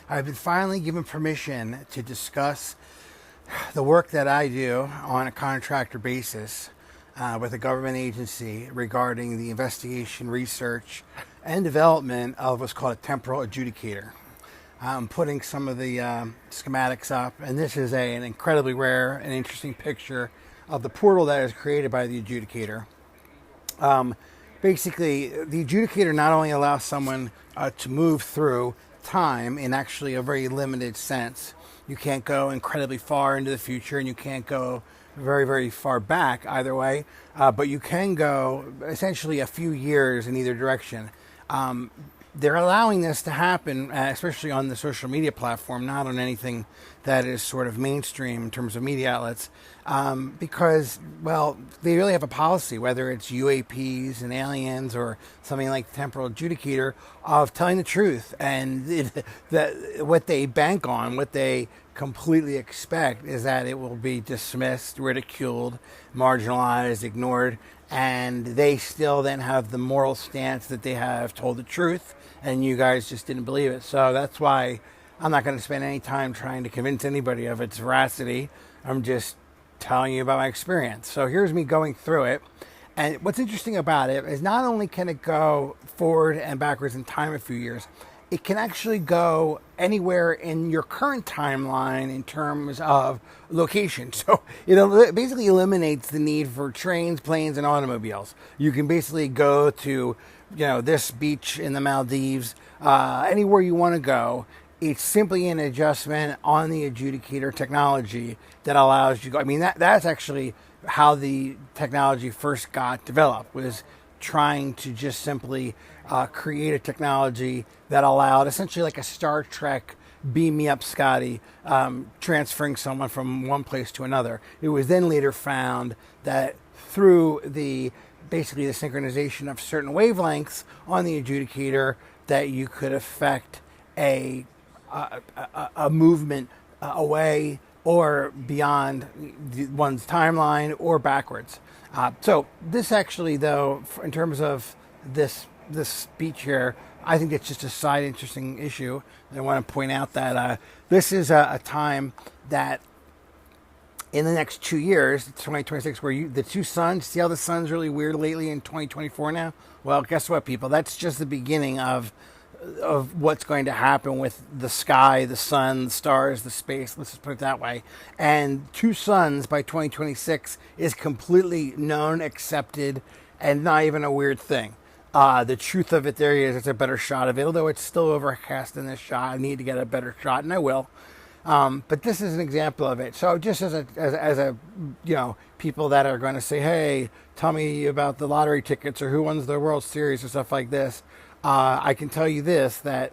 I've been finally given permission to discuss the work that I do on a contractor basis with a government agency regarding the investigation, research, and development of what's called a temporal adjudicator. I'm putting some of the schematics up, and this is an incredibly rare and interesting picture of the portal that is created by the adjudicator. Basically, the adjudicator not only allows someone to move through time in actually a very limited sense. You can't go incredibly far into the future, and you can't go very, very far back either way, but you can go essentially a few years in either direction. They're allowing this to happen, especially on the social media platform, not on anything that is sort of mainstream in terms of media outlets, because, well, they really have a policy, whether it's UAPs and aliens or something like the temporal adjudicator, of telling the truth. And what they bank on, what they completely expect, is that it will be dismissed, ridiculed, marginalized, ignored, and they still then have the moral stance that they have told the truth, and you guys just didn't believe it. So that's why I'm not going to spend any time trying to convince anybody of its veracity. I'm just telling you about my experience. So here's me going through it. And what's interesting about it is not only can it go forward and backwards in time a few years, it can actually go anywhere in your current timeline in terms of location. So it basically eliminates the need for trains, planes, and automobiles. You can basically go to, this beach in the Maldives, anywhere you want to go. It's simply an adjustment on the adjudicator technology that allows you to go. I mean, that's actually how the technology first got developed, was trying to just simply create a technology that allowed essentially like a Star Trek beam me up Scotty, transferring someone from one place to another. It was then later found that through basically the synchronization of certain wavelengths on the adjudicator, that you could affect a movement away or beyond one's timeline or backwards. So this actually, though, in terms of this speech here, I think it's just a side interesting issue. I want to point out that this is a time that in the next 2 years, 2026, where the two suns, see how the sun's really weird lately in 2024 now? Well, guess what, people? That's just the beginning of what's going to happen with the sky, the sun, the stars, the space. Let's just put it that way. And two suns by 2026 is completely known, accepted, and not even a weird thing. The truth of it, there is, it's a better shot of it, although it's still overcast in this shot. I need to get a better shot, and I will. But this is an example of it. So just as a people that are going to say, hey, tell me about the lottery tickets or who wins the World Series or stuff like this, I can tell you this, that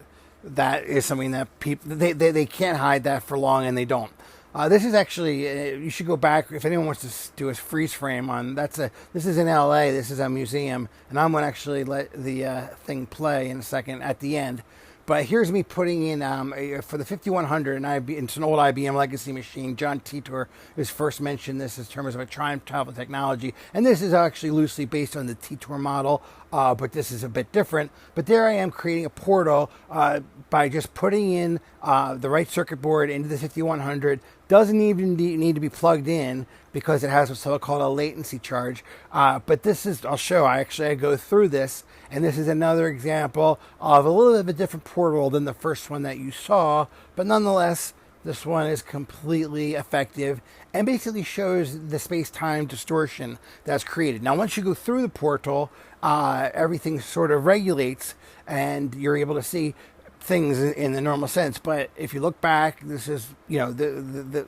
is something that people, they can't hide that for long, and they don't. This is actually, you should go back, if anyone wants to do a freeze frame on, this is in LA, this is a museum, and I'm going to actually let the thing play in a second at the end. But here's me putting in, for the 5100, and it's an old IBM legacy machine. John Titor has first mentioned this in terms of a time travel technology. And this is actually loosely based on the Titor model, but this is a bit different. But there I am creating a portal by just putting in the right circuit board into the 5100. Doesn't even need to be plugged in because it has what's called a latency charge. But this is, I'll show, I go through this, and this is another example of a little bit of a different portal than the first one that you saw. But nonetheless, this one is completely effective and basically shows the space-time distortion that's created. Now, once you go through the portal, everything sort of regulates, and you're able to see things in the normal sense. But if you look back, this is, the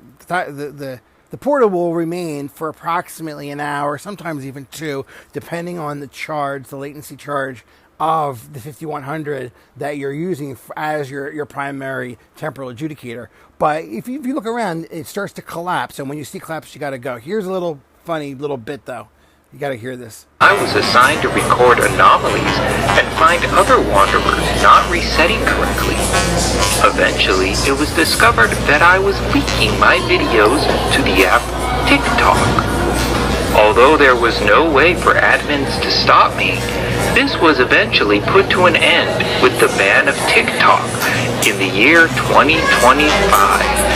portal will remain for approximately an hour, sometimes even two, depending on the charge, the latency charge of the 5100 that you're using as your primary temporal adjudicator. But if you look around, it starts to collapse, and when you see collapse, you got to go. Here's a little funny little bit, though. You got to hear this. I was assigned to record anomalies and find other wanderers not resetting correctly. Eventually, it was discovered that I was leaking my videos to the app TikTok. Although there was no way for admins to stop me, this was eventually put to an end with the ban of TikTok in the year 2025.